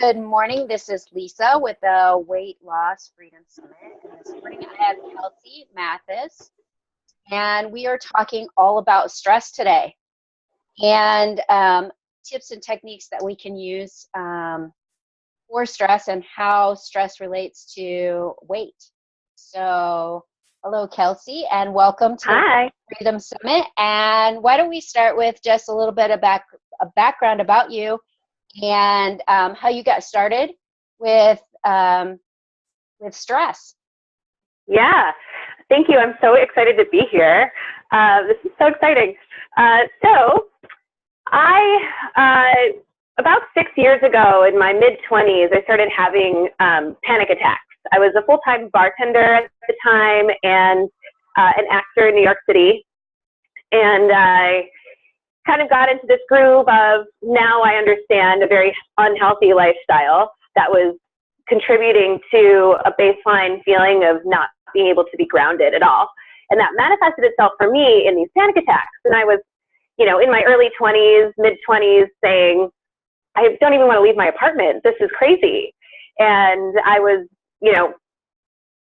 Good morning. This is Lisa with the Weight Loss Freedom Summit. And this morning I have Kelsey Mathis, and we are talking all about stress today and tips and techniques that we can use for stress and how stress relates to weight. So, hello, Kelsey, and welcome to the Freedom Summit. And why don't we start with just a little bit of background about you and how you got started with stress. Yeah, thank you. I'm so excited to be here. This is so exciting. So I, about 6 years ago in my mid-20s, I started having panic attacks. I was a full-time bartender at the time and an actor in New York City. And I kind of got into this groove of, now I understand, a very unhealthy lifestyle that was contributing to a baseline feeling of not being able to be grounded at all. And that manifested itself for me in these panic attacks. And I was, in my early 20s, mid-20s, saying, I don't even want to leave my apartment. This is crazy. And I was,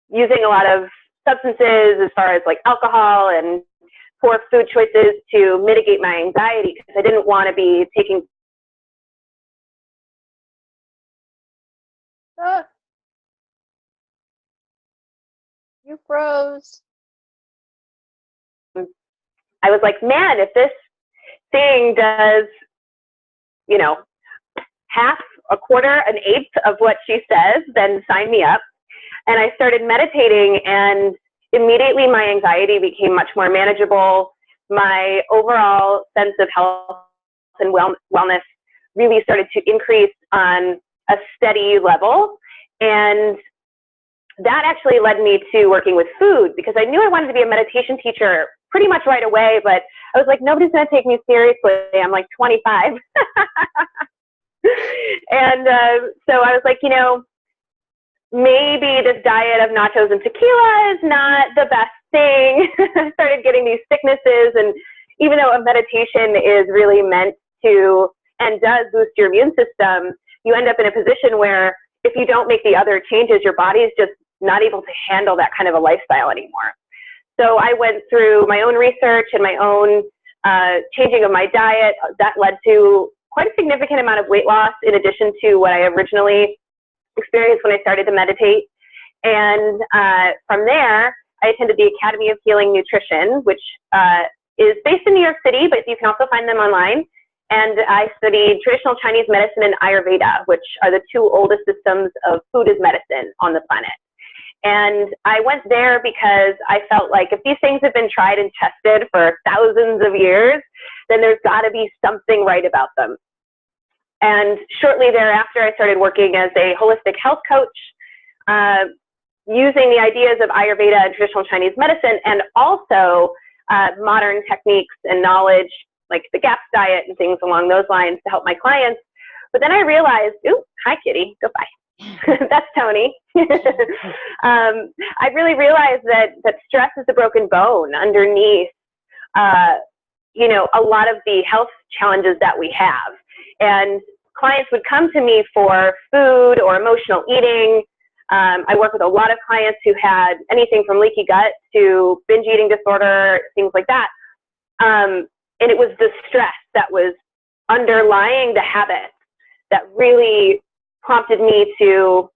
using a lot of substances as far as like alcohol and poor food choices to mitigate my anxiety, because I didn't want to be taking. You froze. I was like, man, if this thing does, half, a quarter, an eighth of what she says, then sign me up. And I started meditating, and immediately my anxiety became much more manageable. My overall sense of health and wellness really started to increase on a steady level. And that actually led me to working with food, because I knew I wanted to be a meditation teacher pretty much right away, but I was like, nobody's going to take me seriously. I'm like 25. And so I was like, maybe this diet of nachos and tequila is not the best thing. I started getting these sicknesses, and even though a meditation is really meant to and does boost your immune system, you end up in a position where if you don't make the other changes, your body is just not able to handle that kind of a lifestyle anymore. So I went through my own research and my own changing of my diet. That led to quite a significant amount of weight loss, in addition to what I originally experienced when I started to meditate. And from there, I attended the Academy of Healing Nutrition, which is based in New York City, but you can also find them online. And I studied traditional Chinese medicine and Ayurveda, which are the two oldest systems of food as medicine on the planet. And I went there because I felt like if these things have been tried and tested for thousands of years, then there's got to be something right about them. And shortly thereafter, I started working as a holistic health coach, using the ideas of Ayurveda and traditional Chinese medicine, and also modern techniques and knowledge, like the GAPS diet and things along those lines, to help my clients. But then I realized, ooh, hi, kitty, goodbye. That's Tony. I really realized that stress is the broken bone underneath, a lot of the health challenges that we have. And clients would come to me for food or emotional eating. I work with a lot of clients who had anything from leaky gut to binge eating disorder, things like that. And it was the stress that was underlying the habit that really prompted me to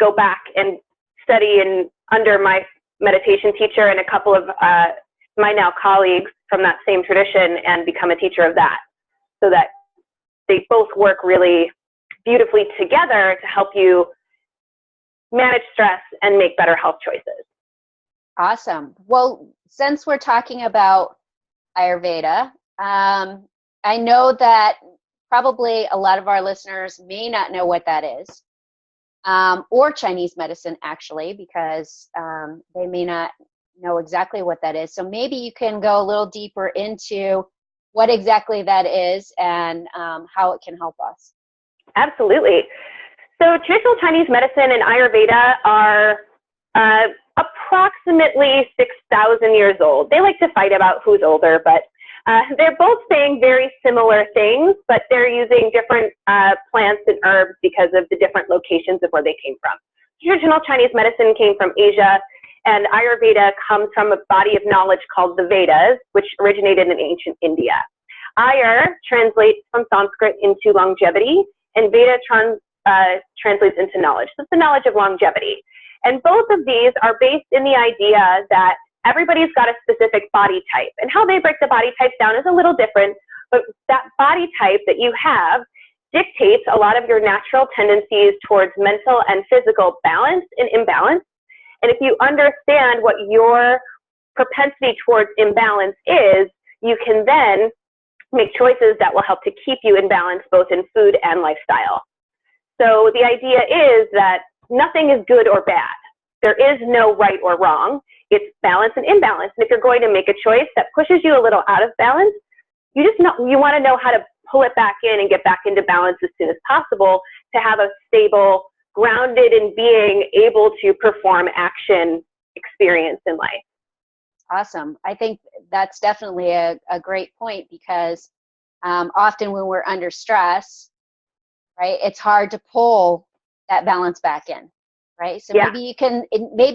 go back and study under my meditation teacher and a couple of my now colleagues from that same tradition, and become a teacher of that, so that they both work really beautifully together to help you manage stress and make better health choices. Awesome. Well, since we're talking about Ayurveda, I know that probably a lot of our listeners may not know what that is, or Chinese medicine, actually, because they may not know exactly what that is. So maybe you can go a little deeper into what exactly that is and how it can help us. Absolutely. So traditional Chinese medicine and Ayurveda are approximately 6,000 years old. They like to fight about who's older, but They're both saying very similar things, but they're using different plants and herbs because of the different locations of where they came from. Traditional Chinese medicine came from Asia, and Ayurveda comes from a body of knowledge called the Vedas, which originated in ancient India. Ayur translates from Sanskrit into longevity, and Veda translates into knowledge. So it's the knowledge of longevity. And both of these are based in the idea that everybody's got a specific body type, and how they break the body types down is a little different, but that body type that you have dictates a lot of your natural tendencies towards mental and physical balance and imbalance. And if you understand what your propensity towards imbalance is, you can then make choices that will help to keep you in balance both in food and lifestyle. So the idea is that nothing is good or bad. There is no right or wrong. It's balance and imbalance. And if you're going to make a choice that pushes you a little out of balance, you want to know how to pull it back in and get back into balance as soon as possible to have a stable, grounded in being able to perform action experience in life. Awesome. I think that's definitely a great point, because often when we're under stress, right, it's hard to pull that balance back in, right? So maybe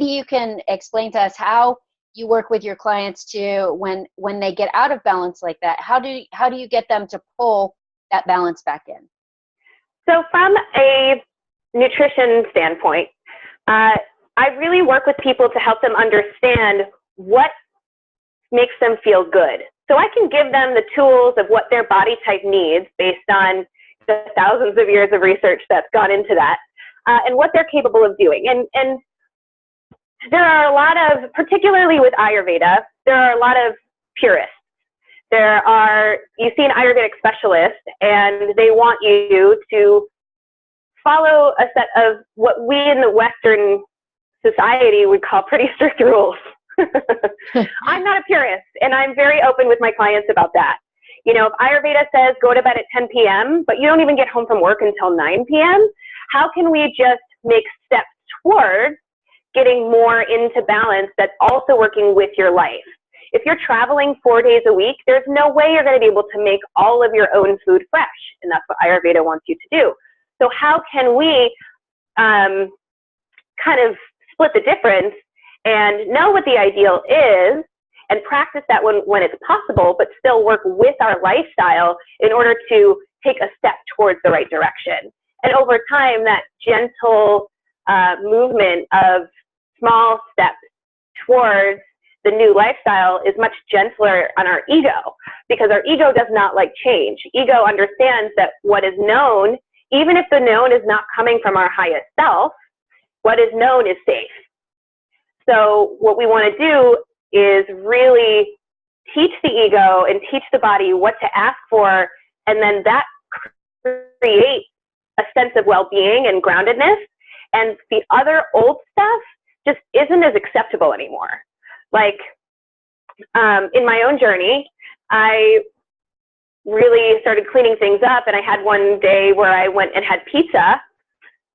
you can explain to us how you work with your clients to when they get out of balance like that. How do you get them to pull that balance back in? So from a nutrition standpoint, I really work with people to help them understand what makes them feel good. So I can give them the tools of what their body type needs based on the thousands of years of research that's gone into that, and what they're capable of doing. And there are a lot of, particularly with Ayurveda, there are a lot of purists. You see an Ayurvedic specialist, and they want you to follow a set of what we in the Western society would call pretty strict rules. I'm not a purist, and I'm very open with my clients about that. You know, if Ayurveda says go to bed at 10 p.m., but you don't even get home from work until 9 p.m., how can we just make steps towards getting more into balance that's also working with your life? If you're traveling 4 days a week, there's no way you're going to be able to make all of your own food fresh, and that's what Ayurveda wants you to do. So how can we kind of split the difference and know what the ideal is and practice that when it's possible, but still work with our lifestyle in order to take a step towards the right direction? And over time, that gentle movement of small steps towards the new lifestyle is much gentler on our ego, because our ego does not like change. Ego understands that what is known, even if the known is not coming from our highest self, what is known is safe. So what we want to do is really teach the ego and teach the body what to ask for, and then that creates a sense of well-being and groundedness, and the other old stuff just isn't as acceptable anymore. Like in my own journey, I really started cleaning things up, and I had one day where I went and had pizza,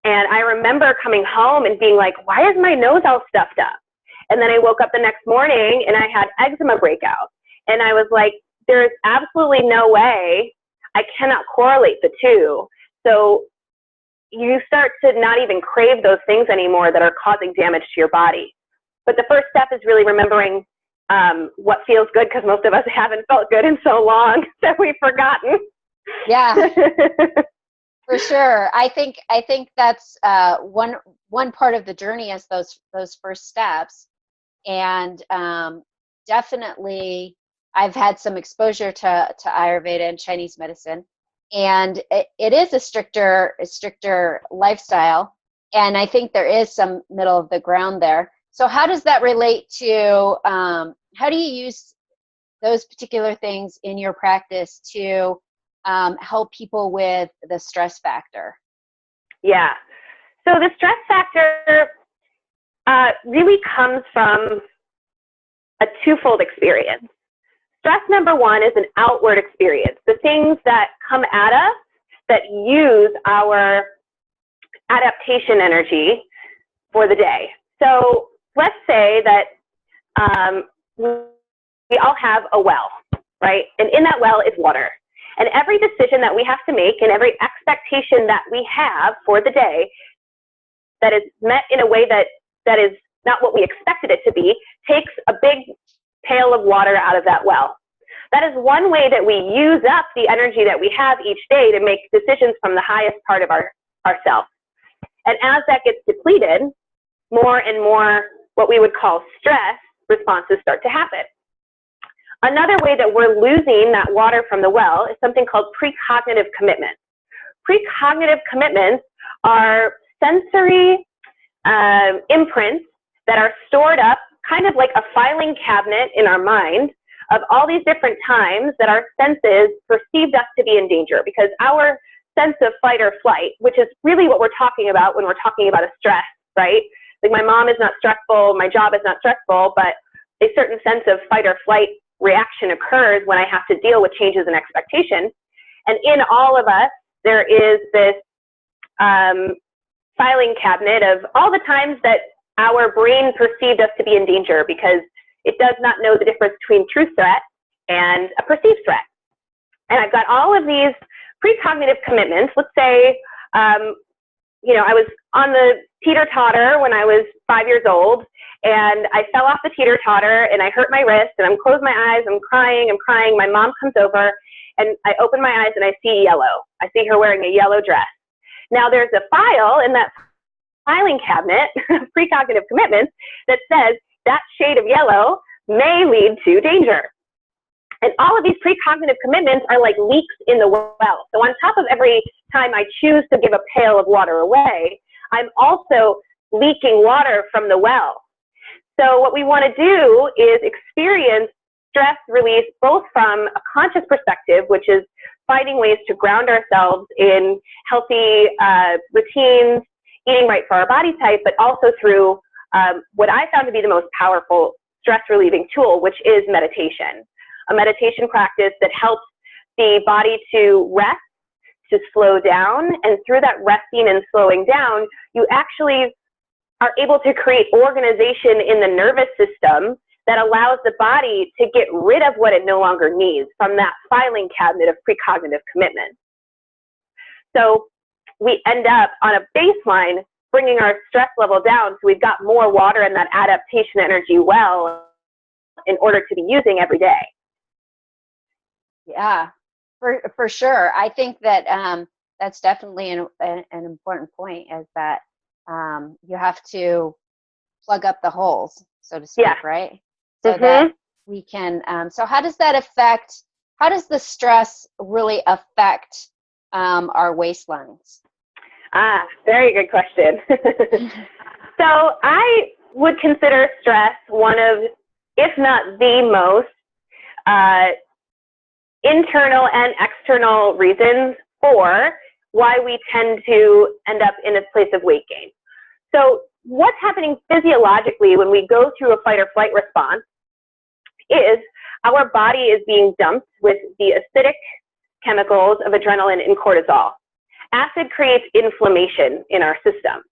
and I remember coming home and being like, why is my nose all stuffed up? And then I woke up the next morning and I had eczema breakout, and I was like, there's absolutely no way, I cannot correlate the two. So you start to not even crave those things anymore that are causing damage to your body. But the first step is really remembering what feels good, because most of us haven't felt good in so long that we've forgotten. Yeah, for sure. I think that's one part of the journey is those first steps. And definitely, I've had some exposure to Ayurveda and Chinese medicine, and it is a stricter lifestyle. And I think there is some middle of the ground there. So how does that relate to, how do you use those particular things in your practice to help people with the stress factor? Yeah. So the stress factor really comes from a twofold experience. Stress number one is an outward experience. The things that come at us that use our adaptation energy for the day. So let's say that we all have a well, right? And in that well is water. And every decision that we have to make and every expectation that we have for the day that is met in a way that is not what we expected it to be takes a big pail of water out of that well. That is one way that we use up the energy that we have each day to make decisions from the highest part of ourself. And as that gets depleted, more and more what we would call stress responses start to happen. Another way that we're losing that water from the well is something called precognitive commitments. Precognitive commitments are sensory imprints that are stored up kind of like a filing cabinet in our mind of all these different times that our senses perceived us to be in danger, because our sense of fight or flight, which is really what we're talking about when we're talking about a stress, right? Like my mom is not stressful, my job is not stressful, but a certain sense of fight or flight reaction occurs when I have to deal with changes in expectation. And in all of us, there is this filing cabinet of all the times that our brain perceived us to be in danger, because it does not know the difference between true threat and a perceived threat. And I've got all of these precognitive commitments. Let's say, you know, I was on the teeter-totter when I was 5 years old, and I fell off the teeter-totter, and I hurt my wrist, and I'm closed my eyes, I'm crying. My mom comes over, and I open my eyes, and I see yellow. I see her wearing a yellow dress. Now, there's a file in that filing cabinet of precognitive commitments that says that shade of yellow may lead to danger. And all of these precognitive commitments are like leaks in the well. So on top of every time I choose to give a pail of water away, I'm also leaking water from the well. So what we want to do is experience stress release both from a conscious perspective, which is finding ways to ground ourselves in healthy routines, eating right for our body type, but also through what I found to be the most powerful stress relieving tool, which is meditation. A meditation practice that helps the body to rest, to slow down, and through that resting and slowing down, you actually are able to create organization in the nervous system that allows the body to get rid of what it no longer needs from that filing cabinet of precognitive commitment. So we end up on a baseline bringing our stress level down, so we've got more water in that adaptation energy well in order to be using every day. Yeah, for sure. I think that that's definitely an important point, is that you have to plug up the holes, so to speak, right? So that we can, so how does that affect, how does the stress really affect our waistlines? Very good question. So I would consider stress one of, if not the most, internal and external reasons for why we tend to end up in a place of weight gain. So what's happening physiologically when we go through a fight or flight response is our body is being dumped with the acidic chemicals of adrenaline and cortisol. Acid creates inflammation in our system.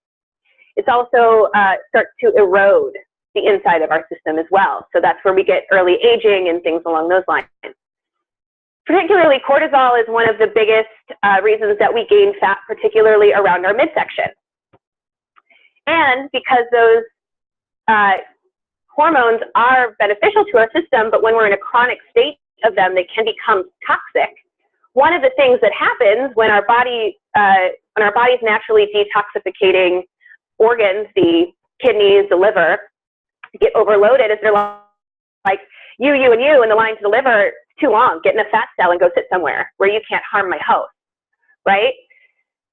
It's also starts to erode the inside of our system as well. So that's where we get early aging and things along those lines. Particularly, cortisol is one of the biggest reasons that we gain fat, particularly around our midsection. And because those hormones are beneficial to our system, but when we're in a chronic state of them, they can become toxic. One of the things that happens when our body's naturally detoxificating organs, the kidneys, the liver, get overloaded, is they're like, you, and the line to the liver, it's too long, get in a fat cell and go sit somewhere where you can't harm my host, right?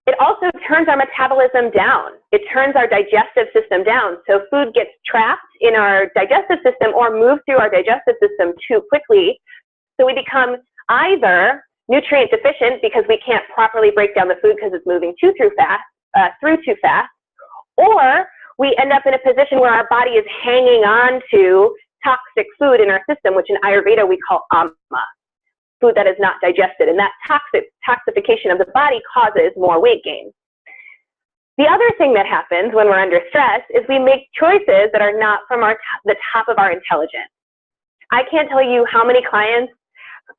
It also turns our metabolism down. It turns our digestive system down. So food gets trapped in our digestive system or moves through our digestive system too quickly. So we become either nutrient deficient because we can't properly break down the food because it's moving through too fast, or we end up in a position where our body is hanging on to toxic food in our system, which in Ayurveda we call amma, food that is not digested. And that toxification of the body causes more weight gain. The other thing that happens when we're under stress is we make choices that are not from the top of our intelligence. I can't tell you how many clients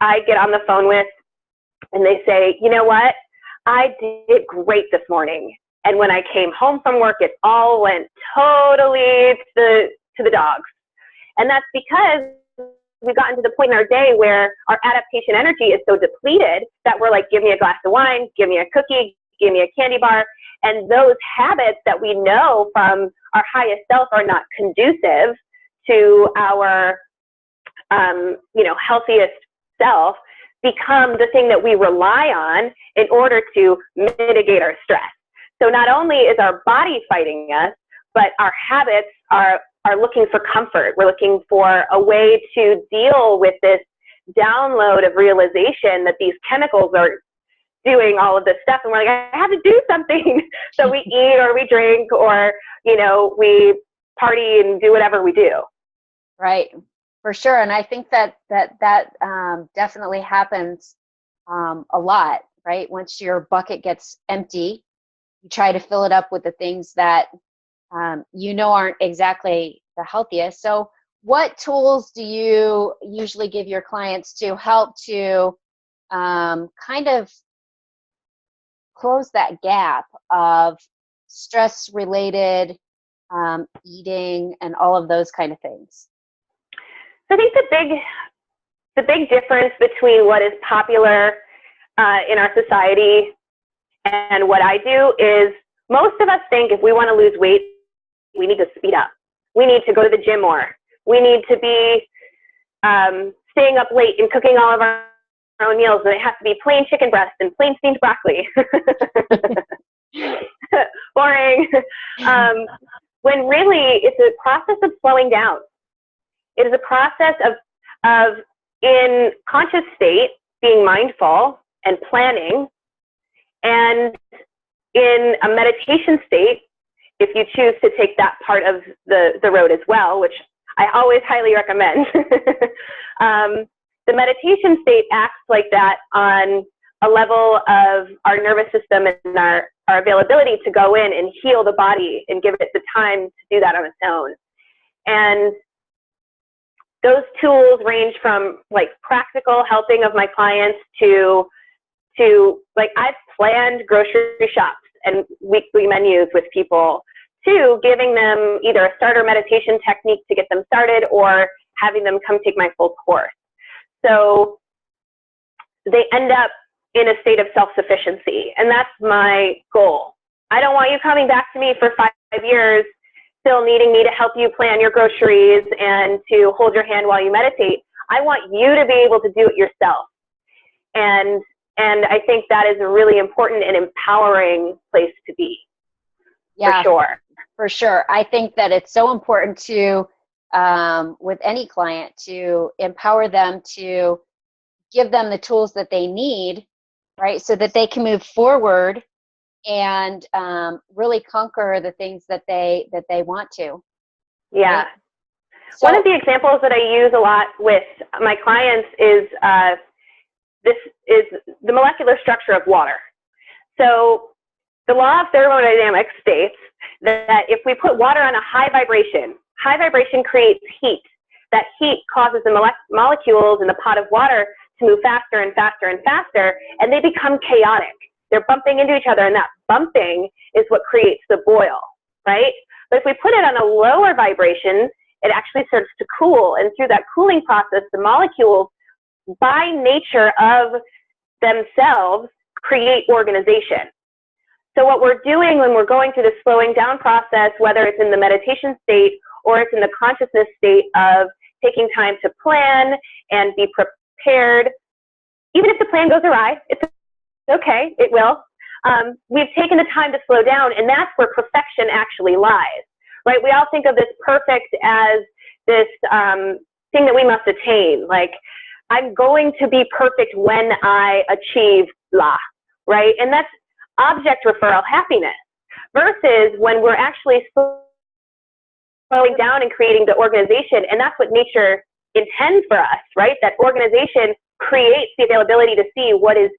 I get on the phone with, and they say, you know what, I did great this morning. And when I came home from work, it all went totally to the dogs. And that's because we've gotten to the point in our day where our adaptation energy is so depleted that we're like, give me a glass of wine, give me a cookie, give me a candy bar. And those habits that we know from our highest self are not conducive to our, healthiest self, become the thing that we rely on in order to mitigate our stress. So not only is our body fighting us, but our habits are looking for comfort. We're looking for a way to deal with this download of realization that these chemicals are doing all of this stuff. And we're like, I have to do something. So we eat or we drink or, we party and do whatever we do. Right. For sure. And I think that definitely happens a lot, right? Once your bucket gets empty, you try to fill it up with the things that aren't exactly the healthiest. So what tools do you usually give your clients to help to kind of close that gap of stress-related eating and all of those kind of things? So I think the big difference between what is popular in our society and what I do is most of us think if we want to lose weight, we need to speed up. We need to go to the gym more. We need to be staying up late and cooking all of our own meals, and it has to be plain chicken breast and plain steamed broccoli. Boring. When really it's a process of slowing down. It is a process of in conscious state, being mindful and planning, and in a meditation state, if you choose to take that part of the road as well, which I always highly recommend. The meditation state acts like that on a level of our nervous system and our availability to go in and heal the body and give it the time to do that on its own. And those tools range from like practical helping of my clients to like I've planned grocery shops and weekly menus with people, to giving them either a starter meditation technique to get them started or having them come take my full course. So they end up in a state of self-sufficiency, and that's my goal. I don't want you coming back to me for 5 years still needing me to help you plan your groceries and to hold your hand while you meditate. I want you to be able to do it yourself. And I think that is a really important and empowering place to be. Yeah, for sure. For sure. I think that it's so important to, with any client, to empower them, to give them the tools that they need, right, so that they can move forward and really conquer the things that they want to. Yeah. Right? So, one of the examples that I use a lot with my clients is this is the molecular structure of water. So the law of thermodynamics states that if we put water on a high vibration creates heat. That heat causes the molecules in the pot of water to move faster and faster and faster, and they become chaotic. They're bumping into each other, and that bumping is what creates the boil, right? But if we put it on a lower vibration, it actually starts to cool, and through that cooling process, the molecules, by nature of themselves, create organization. So what we're doing when we're going through the slowing down process, whether it's in the meditation state or it's in the consciousness state of taking time to plan and be prepared, even if the plan goes awry, it's okay, it will. We've taken the time to slow down, and that's where perfection actually lies, right? We all think of this perfect as this thing that we must attain, like, I'm going to be perfect when I achieve blah, right? And that's object referral happiness, versus when we're actually slowing down and creating the organization. And that's what nature intends for us, right? That organization creates the availability to see what is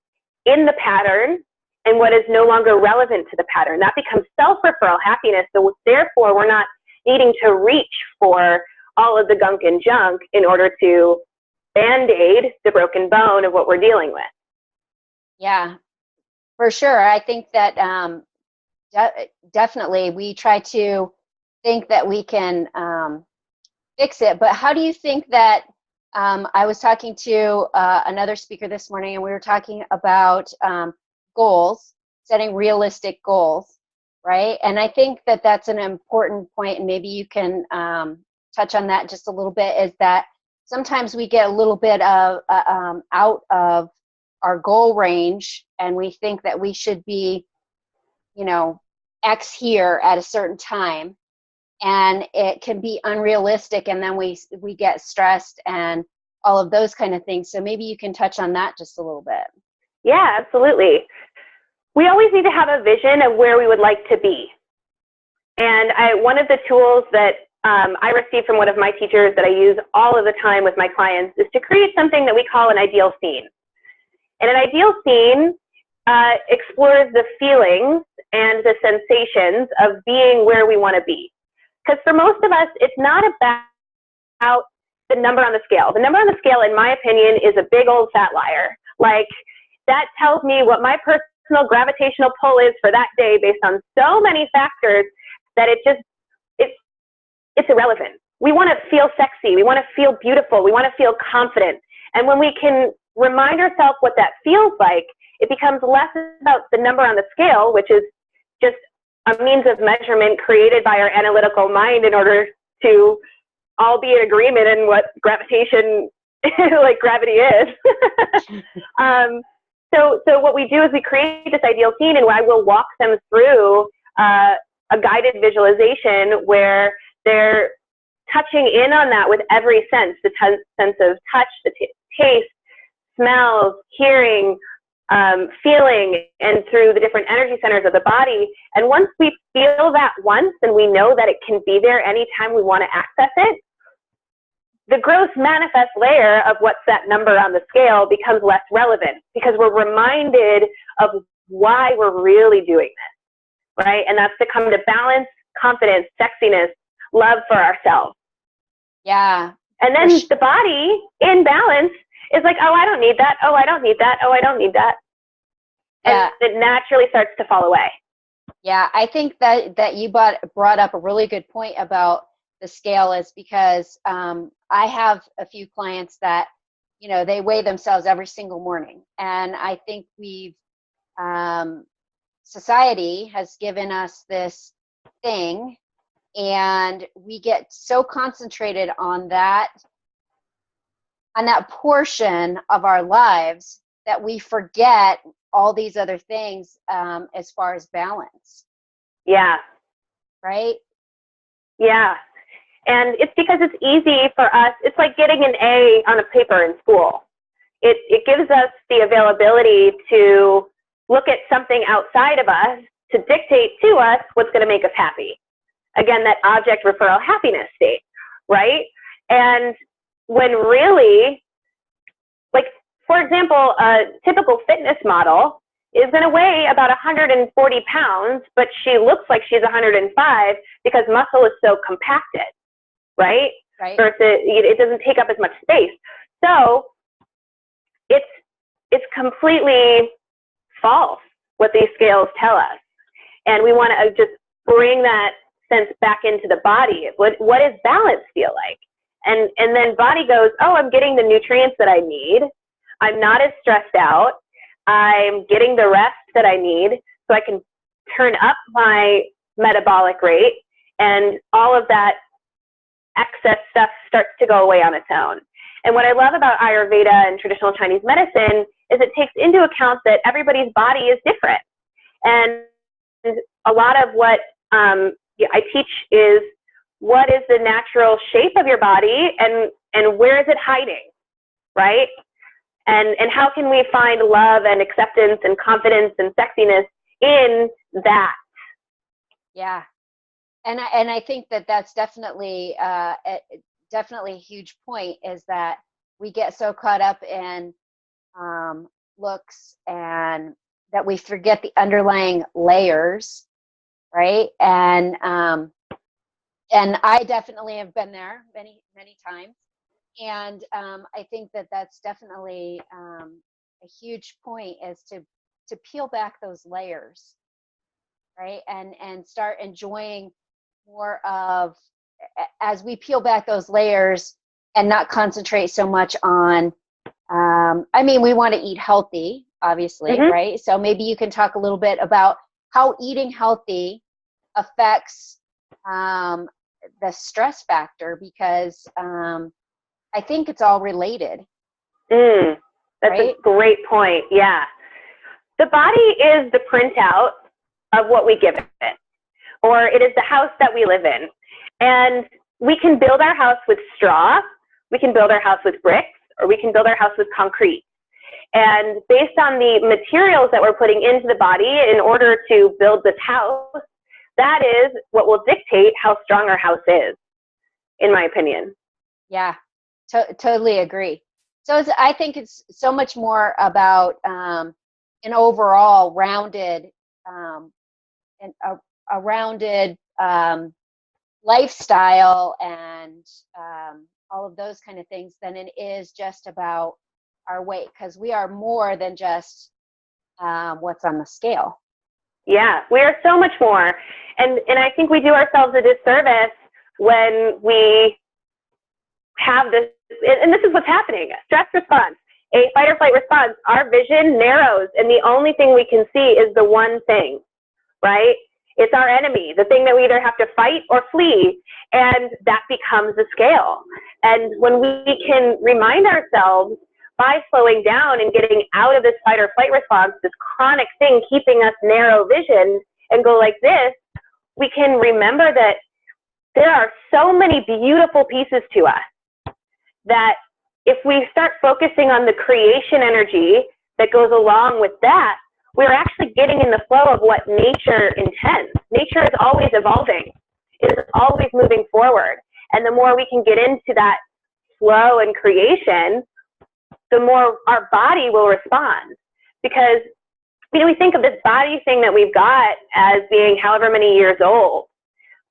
in the pattern and what is no longer relevant to the pattern. That becomes self-referral happiness. So therefore, we're not needing to reach for all of the gunk and junk in order to Band-Aid the broken bone of what we're dealing with. Yeah, for sure. I think that definitely we try to think that we can fix it. But how do you think that, I was talking to another speaker this morning, and we were talking about goals, setting realistic goals, right? And I think that that's an important point, and maybe you can touch on that just a little bit, is that sometimes we get a little bit of out of our goal range, and we think that we should be, X here at a certain time, and it can be unrealistic, and then we get stressed and all of those kind of things. So maybe you can touch on that just a little bit. Yeah, absolutely. We always need to have a vision of where we would like to be. And one of the tools that I received from one of my teachers that I use all of the time with my clients is to create something that we call an ideal scene. And an ideal scene explores the feelings and the sensations of being where we want to be. Because for most of us, it's not about the number on the scale. The number on the scale, in my opinion, is a big old fat liar. Like, that tells me what my personal gravitational pull is for that day based on so many factors that it's irrelevant. We want to feel sexy. We want to feel beautiful. We want to feel confident. And when we can remind ourselves what that feels like, it becomes less about the number on the scale, which is just a means of measurement created by our analytical mind in order to all be in agreement in what gravitation, like gravity is. So what we do is we create this ideal scene, and I will walk them through a guided visualization where they're touching in on that with every sense, the sense of touch, the taste, smells, hearing, feeling, and through the different energy centers of the body. And once we feel that once, and we know that it can be there anytime we want to access it, the gross manifest layer of what's that number on the scale becomes less relevant, because we're reminded of why we're really doing this, right? And that's to come to balance, confidence, sexiness, love for ourselves. Yeah. And then the body in balance is like, oh, I don't need that. Oh, I don't need that. Oh, I don't need that. And it naturally starts to fall away. Yeah, I think that you brought up a really good point about the scale, is because I have a few clients that, they weigh themselves every single morning. And I think society has given us this thing, and we get so concentrated on that portion of our lives that we forget all these other things as far as balance. Yeah. Right? Yeah. And it's because it's easy for us. It's like getting an A on a paper in school. It gives us the availability to look at something outside of us to dictate to us what's going to make us happy. Again, that object referral happiness state, right? And when really, like, for example, a typical fitness model is going to weigh about 140 pounds, but she looks like she's 105 because muscle is so compacted, right? Versus it doesn't take up as much space. So it's completely false what these scales tell us. And we want to just bring that sense back into the body. What does balance feel like? And then body goes, oh, I'm getting the nutrients that I need. I'm not as stressed out. I'm getting the rest that I need so I can turn up my metabolic rate, and all of that excess stuff starts to go away on its own. And what I love about Ayurveda and traditional Chinese medicine is it takes into account that everybody's body is different. And a lot of what I teach is, what is the natural shape of your body, and where is it hiding, right? And how can we find love and acceptance and confidence and sexiness in that? Yeah. And I think that's definitely definitely a huge point, is that we get so caught up in looks, and that we forget the underlying layers, right? And I definitely have been there many times. And I think that that's definitely a huge point, is to peel back those layers, right? And start enjoying more of, as we peel back those layers and not concentrate so much on, I mean, we want to eat healthy, obviously, Mm-hmm. right? So maybe you can talk a little bit about how eating healthy affects the stress factor, because I think it's all related. That's Right? a great point. Yeah. The body is the printout of what we give it, or it is the house that we live in. And we can build our house with straw, we can build our house with bricks, or we can build our house with concrete. And based on the materials that we're putting into the body in order to build this house, that is what will dictate how strong our house is, in my opinion. Yeah, totally agree. So I think it's so much more about an overall rounded, and a rounded lifestyle, and all of those kind of things, than it is just about our weight, because we are more than just what's on the scale. Yeah, we are so much more. And I think we do ourselves a disservice when we have this, and this is what's happening, stress response, a fight or flight response. Our vision narrows, and the only thing we can see is the one thing, right? It's our enemy, the thing that we either have to fight or flee, and that becomes a scale. And when we can remind ourselves by slowing down and getting out of this fight or flight response, this chronic thing keeping us narrow vision, and go like this, we can remember that there are so many beautiful pieces to us, that if we start focusing on the creation energy that goes along with that, we're actually getting in the flow of what nature intends. Nature is always evolving. It is always moving forward. And the more we can get into that flow and creation, the more our body will respond. Because, you know, we think of this body thing that we've got as being however many years old,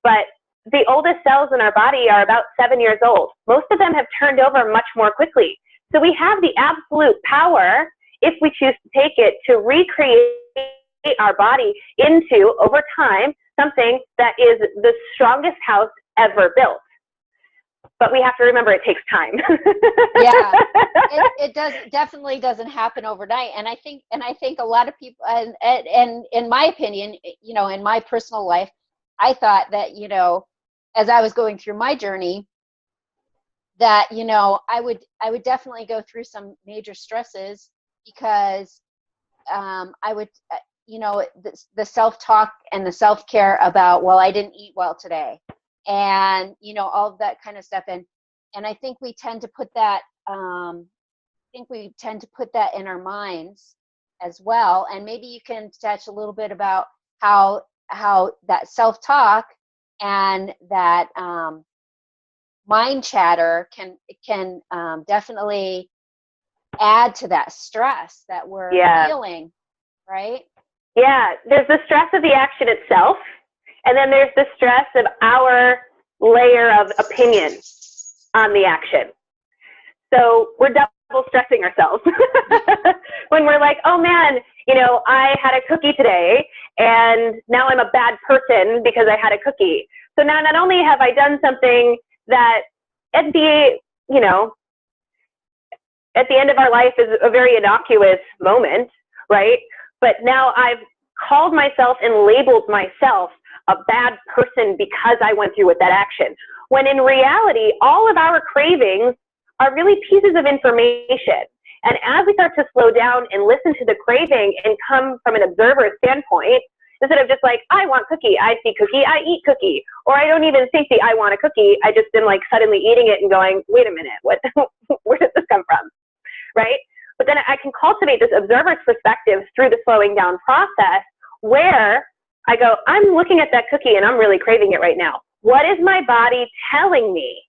but the oldest cells in our body are about 7 years old. Most of them have turned over much more quickly. So we have the absolute power, if we choose to take it, to recreate our body into, over time, something that is the strongest house ever built. But we have to remember it takes time. Yeah, it definitely doesn't happen overnight. And I think a lot of people, and in my opinion, you know, in my personal life, I thought that, you know, as I was going through my journey, that, you know, I would definitely go through some major stresses, because I would, you know, the self-talk and the self-care about, well, I didn't eat well today, and, you know, all of that kind of stuff. And I think we tend to put that, in our minds as well. And maybe you can touch a little bit about how that self-talk and that mind chatter can definitely add to that stress that we're feeling, right? Yeah, there's the stress of the action itself, and then there's the stress of our layer of opinion on the action. So we're double stressing ourselves when we're like, oh man, you know, I had a cookie today, and now I'm a bad person because I had a cookie. So now not only have I done something that at the, you know, at the end of our life is a very innocuous moment, right? But now I've called myself and labeled myself a bad person because I went through with that action. When in reality, all of our cravings are really pieces of information. And as we start to slow down and listen to the craving and come from an observer standpoint, instead of just like, I want cookie, I see cookie, I eat cookie. Or I don't even think the I want a cookie, I just am like suddenly eating it and going, wait a minute, what, where did this come from, right? But then I can cultivate this observer's perspective through the slowing down process, where I go, I'm looking at that cookie and I'm really craving it right now. What is my body telling me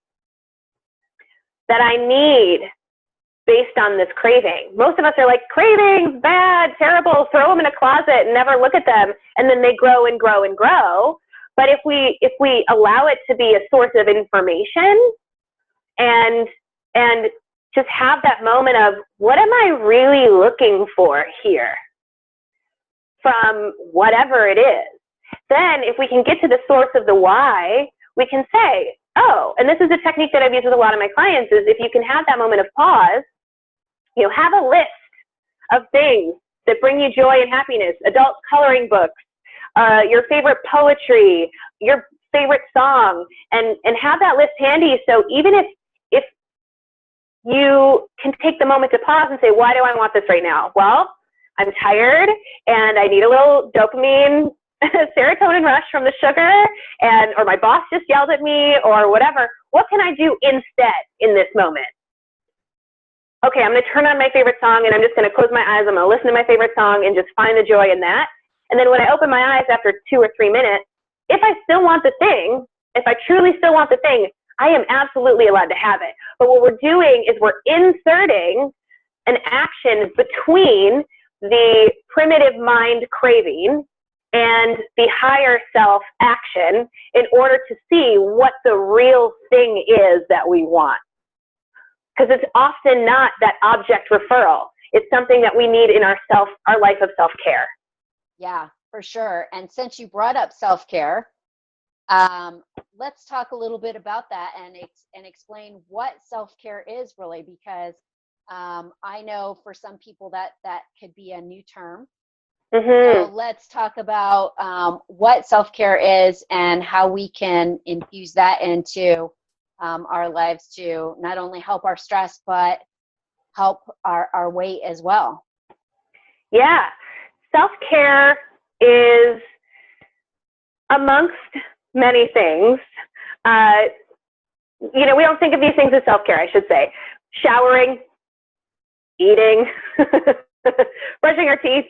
that I need based on this craving? Most of us are like, cravings, bad, terrible, throw them in a closet and never look at them, and then they grow and grow and grow. But if we allow it to be a source of information and and just have that moment of, what am I really looking for here from whatever it is? Then if we can get to the source of the why, we can say, oh, and this is a technique that I've used with a lot of my clients, is if you can have that moment of pause, have a list of things that bring you joy and happiness, adult coloring books, your favorite poetry, your favorite song, and have that list handy. So even if you can take the moment to pause and say, why do I want this right now? Well, I'm tired and I need a little dopamine serotonin rush from the sugar, or my boss just yelled at me, or whatever. What can I do instead in this moment? Okay, I'm going to turn on my favorite song, and I'm just going to close my eyes. I'm going to listen to my favorite song and just find the joy in that. And then when I open my eyes after 2 or 3 minutes, if I still want the thing, if I truly still want the thing, I am absolutely allowed to have it. But what we're doing is we're inserting an action between the primitive mind craving and the higher self action in order to see what the real thing is that we want. Because it's often not that object referral. It's something that we need in our life of self-care. Yeah, for sure. And since you brought up self-care, let's talk a little bit about that and explain what self-care is really, because I know for some people that could be a new term. So let's talk about what self-care is and how we can infuse that into our lives to not only help our stress, but help our weight as well. Yeah. Self-care is amongst many things. We don't think of these things as self-care, I should say. Showering, eating, brushing our teeth.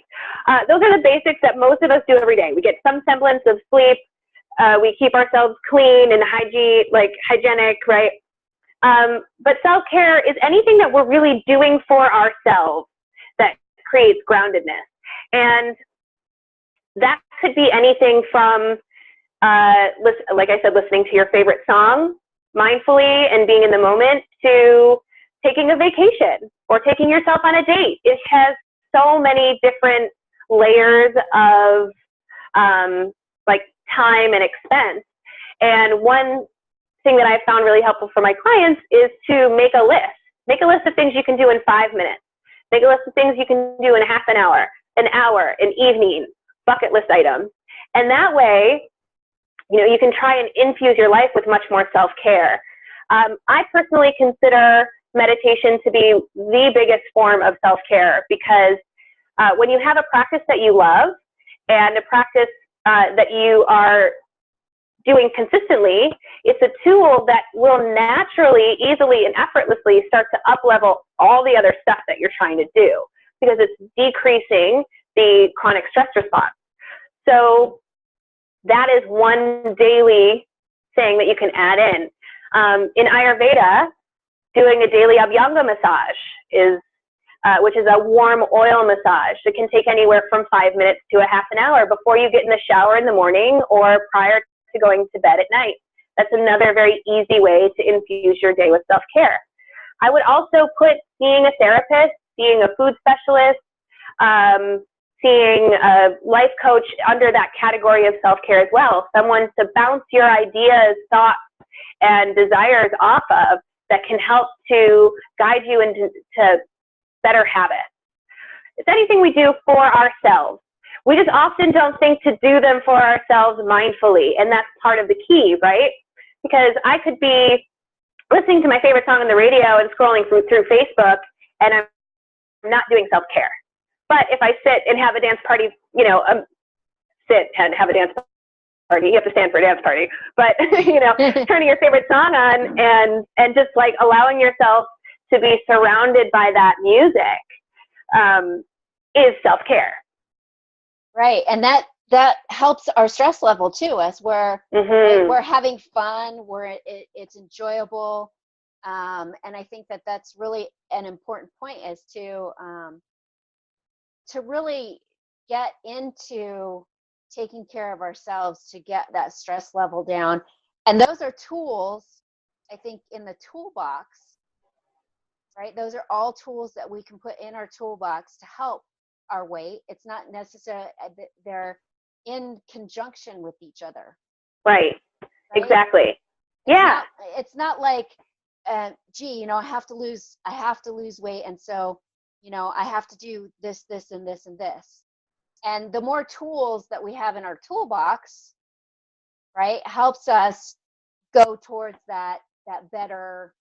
Those are the basics that most of us do every day. We get some semblance of sleep. We keep ourselves clean and hygienic, right? But self-care is anything that we're really doing for ourselves that creates groundedness. And that could be anything from, like I said, listening to your favorite song mindfully and being in the moment, to taking a vacation or taking yourself on a date. It has so many different layers of time and expense. And one thing that I've found really helpful for my clients is to make a list. Make a list of things you can do in 5 minutes. Make a list of things you can do in half an hour, an evening, bucket list items. And that way, you can try and infuse your life with much more self-care. I personally consider meditation to be the biggest form of self-care, because when you have a practice that you love and a practice that you are doing consistently, it's a tool that will naturally, easily, and effortlessly start to up-level all the other stuff that you're trying to do, because it's decreasing the chronic stress response. So that is one daily thing that you can add in. In Ayurveda, doing a daily Abhyanga massage which is a warm oil massage. It can take anywhere from 5 minutes to a half an hour before you get in the shower in the morning or prior to going to bed at night. That's another very easy way to infuse your day with self-care. I would also put seeing a therapist, seeing a food specialist, seeing a life coach under that category of self-care as well. Someone to bounce your ideas, thoughts, and desires off of that can help to guide you into better habits. It's anything we do for ourselves. We just often don't think to do them for ourselves mindfully, and that's part of the key, right? Because I could be listening to my favorite song on the radio and scrolling through Facebook, and I'm not doing self-care. But if I sit and have a dance party, sit and have a dance party, you have to stand for a dance party, but, turning your favorite song on and just allowing yourself to be surrounded by that music is self-care. Right. And that helps our stress level too, as we're having fun, it's enjoyable. And I think that's really an important point, is to really get into taking care of ourselves to get that stress level down. And those are tools, I think, in the toolbox right? Those are all tools that we can put in our toolbox to help our weight. It's not necessarily, they're in conjunction with each other. Right. Right? Exactly. Yeah. It's not like, gee, I have to lose weight. And so, I have to do this, this, and this, and this. And the more tools that we have in our toolbox, right, helps us go towards that better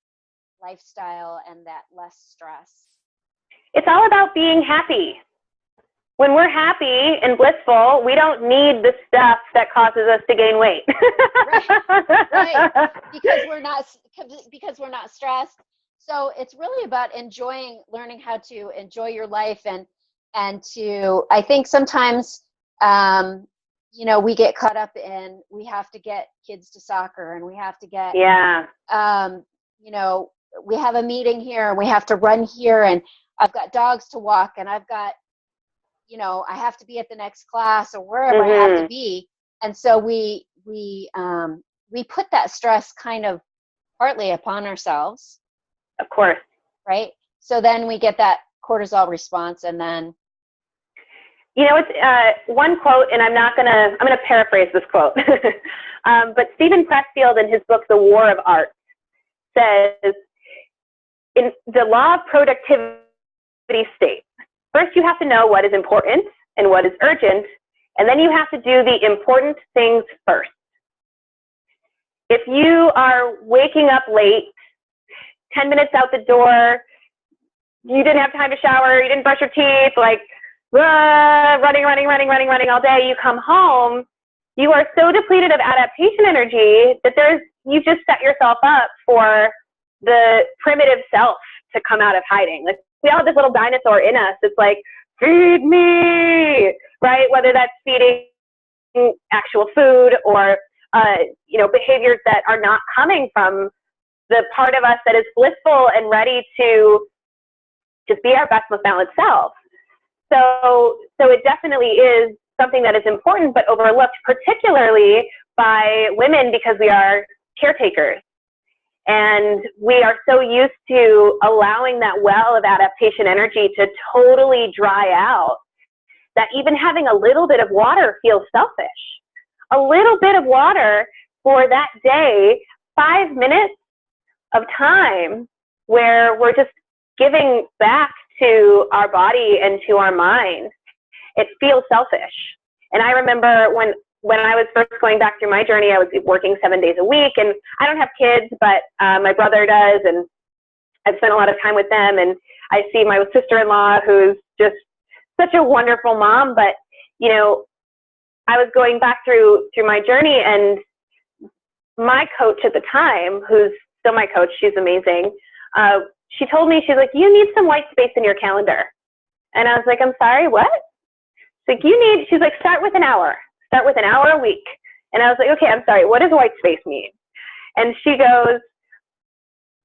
lifestyle and that less stress. It's all about being happy. When we're happy and blissful, we don't need the stuff that causes us to gain weight. Right. Because we're not stressed. So it's really about learning how to enjoy your life and to, I think sometimes, we get caught up in, we have to get kids to soccer and we have to get, we have a meeting here and we have to run here and I've got dogs to walk and I've got, I have to be at the next class or wherever I have to be. And so we put that stress kind of partly upon ourselves. Of course. Right. So then we get that cortisol response and then. It's one quote, and I'm going to paraphrase this quote. But Stephen Pressfield in his book, The War of Art, says, in the law of productivity states, first you have to know what is important and what is urgent, and then you have to do the important things first. If you are waking up late, 10 minutes out the door, you didn't have time to shower, you didn't brush your teeth, running all day, you come home, you are so depleted of adaptation energy that you just set yourself up for the primitive self to come out of hiding. Like, we all have this little dinosaur in us. It's like, feed me, right? Whether that's feeding actual food or, behaviors that are not coming from the part of us that is blissful and ready to just be our best, most balanced self. So it definitely is something that is important, but overlooked, particularly by women, because we are caretakers. And we are so used to allowing that well of adaptation energy to totally dry out that even having a little bit of water feels selfish. A little bit of water for that day, 5 minutes of time where we're just giving back to our body and to our mind, it feels selfish. And I remember when I was first going back through my journey, I was working 7 days a week, and I don't have kids, but my brother does, and I've spent a lot of time with them, and I see my sister-in-law, who's just such a wonderful mom, but, I was going back through my journey, and my coach at the time, who's still my coach, she's amazing, she told me, she's like, you need some white space in your calendar. And I was like, I'm sorry, what? She's like, start with an hour a week. And I was like, okay, I'm sorry, what does white space mean? And she goes,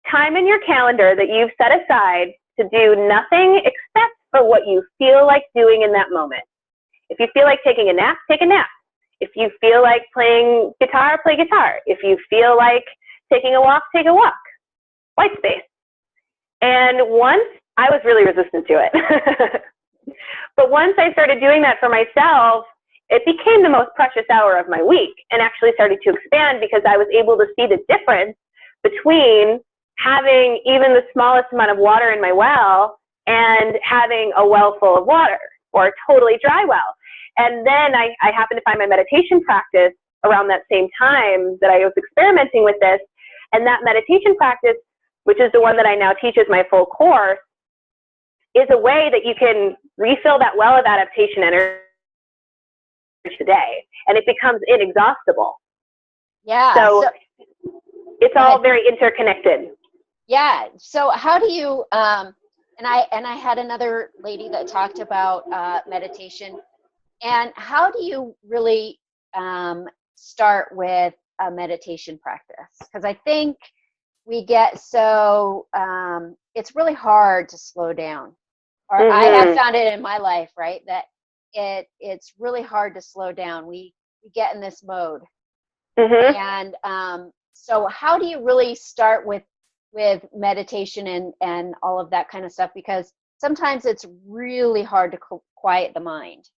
time in your calendar that you've set aside to do nothing except for what you feel like doing in that moment. If you feel like taking a nap, take a nap. If you feel like playing guitar, play guitar. If you feel like taking a walk, take a walk. White space. And once, I was really resistant to it. But once I started doing that for myself, it became the most precious hour of my week and actually started to expand because I was able to see the difference between having even the smallest amount of water in my well and having a well full of water or a totally dry well. And then I happened to find my meditation practice around that same time that I was experimenting with this. And that meditation practice, which is the one that I now teach as my full course, is a way that you can refill that well of adaptation energy today, and it becomes inexhaustible. Yeah. So it's all very interconnected. Yeah. So how do you, and I had another lady that talked about meditation, and how do you really start with a meditation practice? Because I think we get so, it's really hard to slow down. Or I have found it in my life, right, that it's really hard to slow down. We get in this mode. And so how do you really start with with meditation and all of that kind of stuff, because sometimes it's really hard to quiet the mind.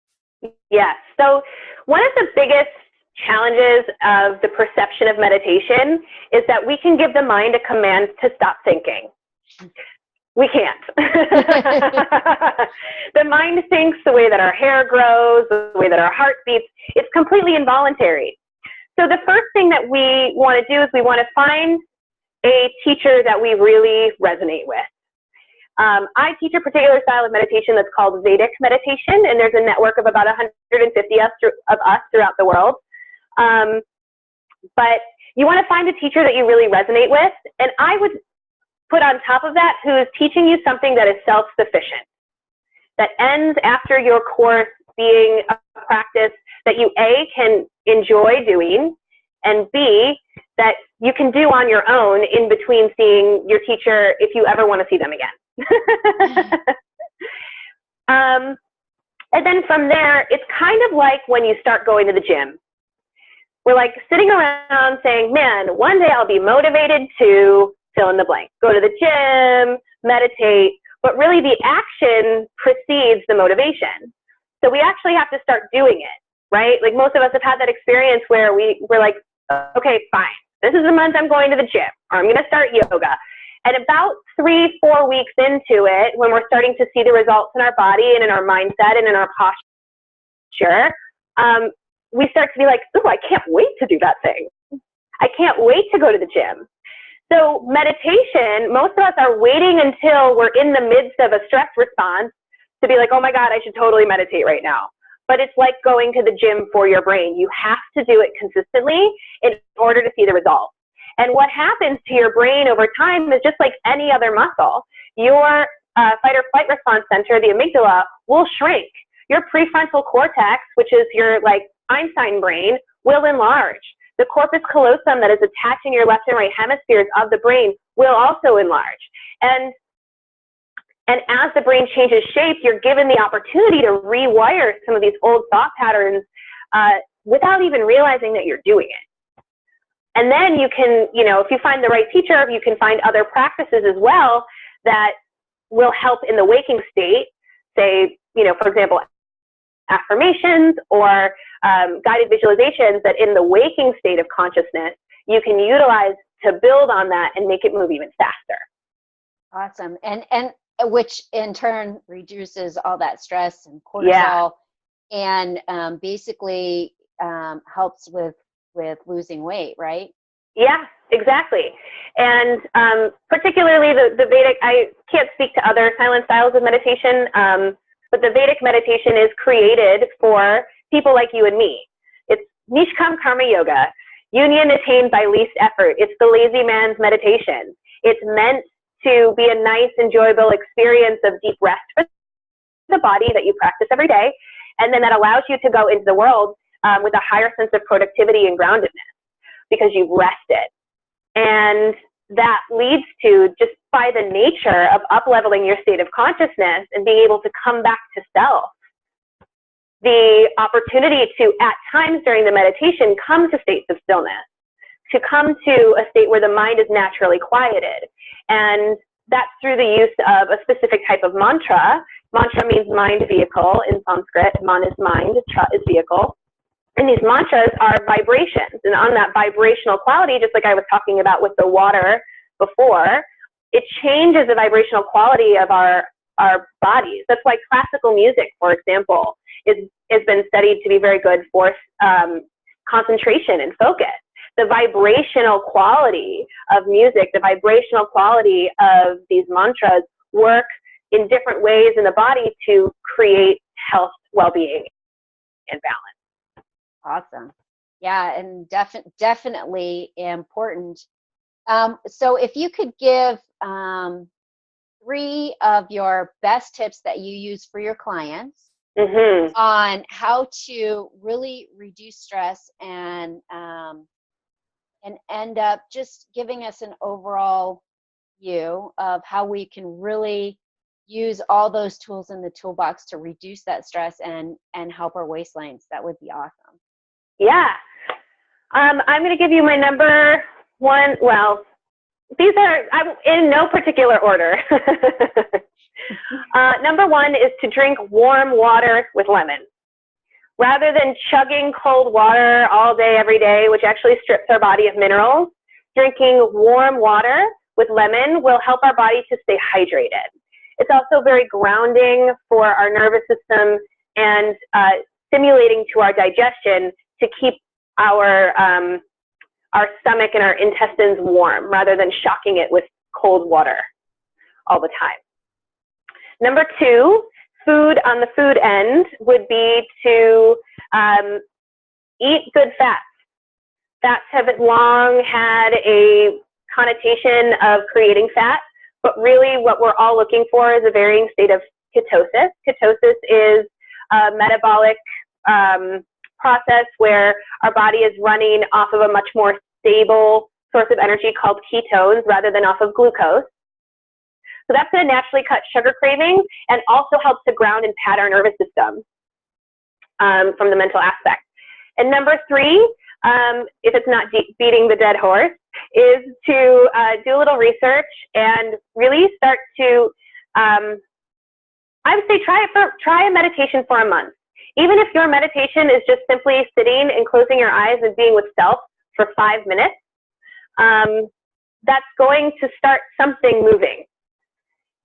Yes. So one of the biggest challenges of the perception of meditation is that we can give the mind a command to stop thinking. We can't. The mind thinks the way that our hair grows, the way that our heart beats. It's completely involuntary. So the first thing that we want to do is we want to find a teacher that we really resonate with. I teach a particular style of meditation that's called Vedic meditation, and there's a network of about 150 of us throughout the world. But you want to find a teacher that you really resonate with, and I would put on top of that who is teaching you something that is self-sufficient, that ends after your course being a practice that you A, can enjoy doing, and B, that you can do on your own in between seeing your teacher if you ever want to see them again. And then from there, it's kind of like when you start going to the gym. We're like sitting around saying, man, one day I'll be motivated to fill in the blank. Go to the gym, meditate, but really the action precedes the motivation. So we actually have to start doing it, right? Like most of us have had that experience where we're like, okay, fine. This is the month I'm going to the gym, or I'm going to start yoga. And about 3-4 weeks into it, when we're starting to see the results in our body and in our mindset and in our posture, we start to be like, oh, I can't wait to do that thing. I can't wait to go to the gym. So meditation, most of us are waiting until we're in the midst of a stress response to be like, oh my God, I should totally meditate right now. But it's like going to the gym for your brain. You have to do it consistently in order to see the results. And what happens to your brain over time is just like any other muscle. Your fight or flight response center, the amygdala, will shrink. Your prefrontal cortex, which is your like Einstein brain, will enlarge. The corpus callosum that is attaching your left and right hemispheres of the brain will also enlarge. And as the brain changes shape, you're given the opportunity to rewire some of these old thought patterns without even realizing that you're doing it. And then you can, if you find the right teacher, you can find other practices as well that will help in the waking state, say, for example, affirmations or guided visualizations that in the waking state of consciousness, you can utilize to build on that and make it move even faster. Awesome. And which in turn reduces all that stress and cortisol, and basically helps with losing weight, right? Yeah, exactly. And particularly the Vedic, I can't speak to other silent styles of meditation, but the Vedic meditation is created for people like you and me. It's Nishkam Karma Yoga, union attained by least effort. It's the lazy man's meditation. It's meant to be a nice, enjoyable experience of deep rest for the body that you practice every day. And then that allows you to go into the world with a higher sense of productivity and groundedness because you've rested. And that leads to, just by the nature of up-leveling your state of consciousness and being able to come back to self, the opportunity to, at times during the meditation, come to states of stillness, to come to a state where the mind is naturally quieted. And that's through the use of a specific type of mantra. Mantra means mind vehicle in Sanskrit. Man is mind, tra is vehicle. And these mantras are vibrations. And on that vibrational quality, just like I was talking about with the water before, it changes the vibrational quality of our bodies. That's why classical music, for example, has been studied to be very good for concentration and focus. The vibrational quality of music, the vibrational quality of these mantras work in different ways in the body to create health, well-being, and balance. Awesome. Yeah, and definitely important. So if you could give 3 of your best tips that you use for your clients on how to really reduce stress and end up just giving us an overall view of how we can really use all those tools in the toolbox to reduce that stress and help our waistlines, that would be awesome. Yeah. I'm going to give you my number one. Well, These are in no particular order. Number one is to drink warm water with lemon. Rather than chugging cold water all day, every day, which actually strips our body of minerals, drinking warm water with lemon will help our body to stay hydrated. It's also very grounding for our nervous system and stimulating to our digestion to keep our stomach and our intestines warm rather than shocking it with cold water all the time. Number two, food on the food end would be to eat good fats. Fats have long had a connotation of creating fat, but really what we're all looking for is a varying state of ketosis. Ketosis is a metabolic process where our body is running off of a much more stable source of energy called ketones rather than off of glucose. So that's going to naturally cut sugar cravings and also helps to ground and pad our nervous system from the mental aspect. And number three, if it's not beating the dead horse, is to do a little research and really start to, I would say try a meditation for a month. Even if your meditation is just simply sitting and closing your eyes and being with self for 5 minutes, that's going to start something moving.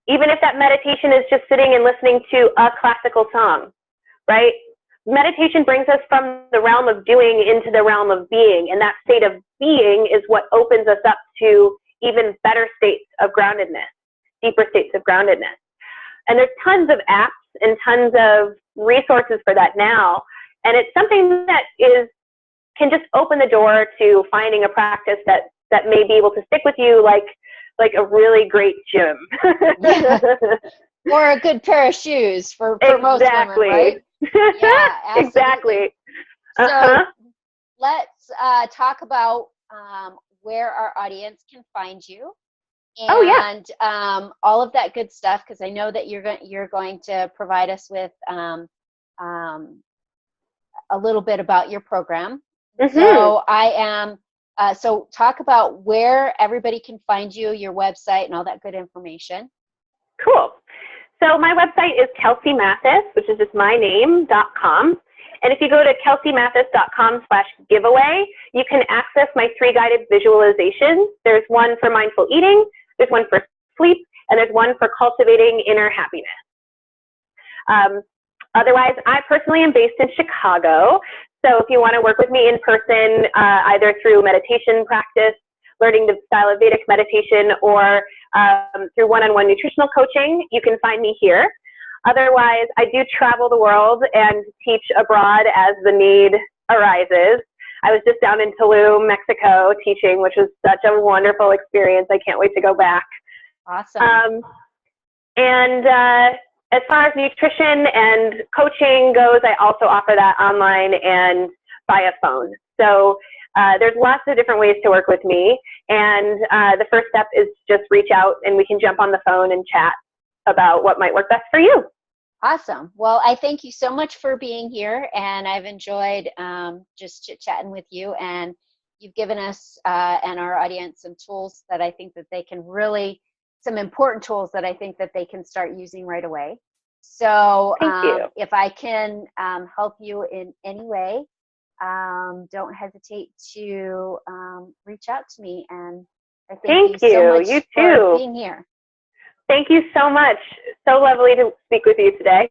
Even if that meditation is just sitting and listening to a classical song, right? Meditation brings us from the realm of doing into the realm of being, and that state of being is what opens us up to even better states of groundedness, deeper states of groundedness. And there's tons of apps and tons of resources for that now, and it's something that can just open the door to finding a practice that may be able to stick with you like a really great gym. Or a good pair of shoes for most women, right? Yeah, absolutely. Exactly. So let's talk about where our audience can find you and all of that good stuff, because I know that you're going to provide us with a little bit about your program. Mm-hmm. So so talk about where everybody can find you, your website, and all that good information. Cool. So my website is KelseyMathis, which is just my name.com. And if you go to kelseymathis.com/giveaway, you can access my 3 guided visualizations. There's one for mindful eating, there's one for sleep, and there's one for cultivating inner happiness. Otherwise, I personally am based in Chicago. So if you want to work with me in person, either through meditation practice, learning the style of Vedic meditation, or through one-on-one nutritional coaching, you can find me here. Otherwise, I do travel the world and teach abroad as the need arises. I was just down in Tulum, Mexico, teaching, which was such a wonderful experience. I can't wait to go back. Awesome. As far as nutrition and coaching goes, I also offer that online and via phone. So there's lots of different ways to work with me. And the first step is just reach out and we can jump on the phone and chat about what might work best for you. Awesome. Well, I thank you so much for being here, and I've enjoyed just chit-chatting with you, and you've given us and our audience some tools that I think that they can really, some important tools that I think that they can start using right away. So if I can help you in any way, don't hesitate to reach out to me, and I thank you so much for being here. Thank you so much. So lovely to speak with you today.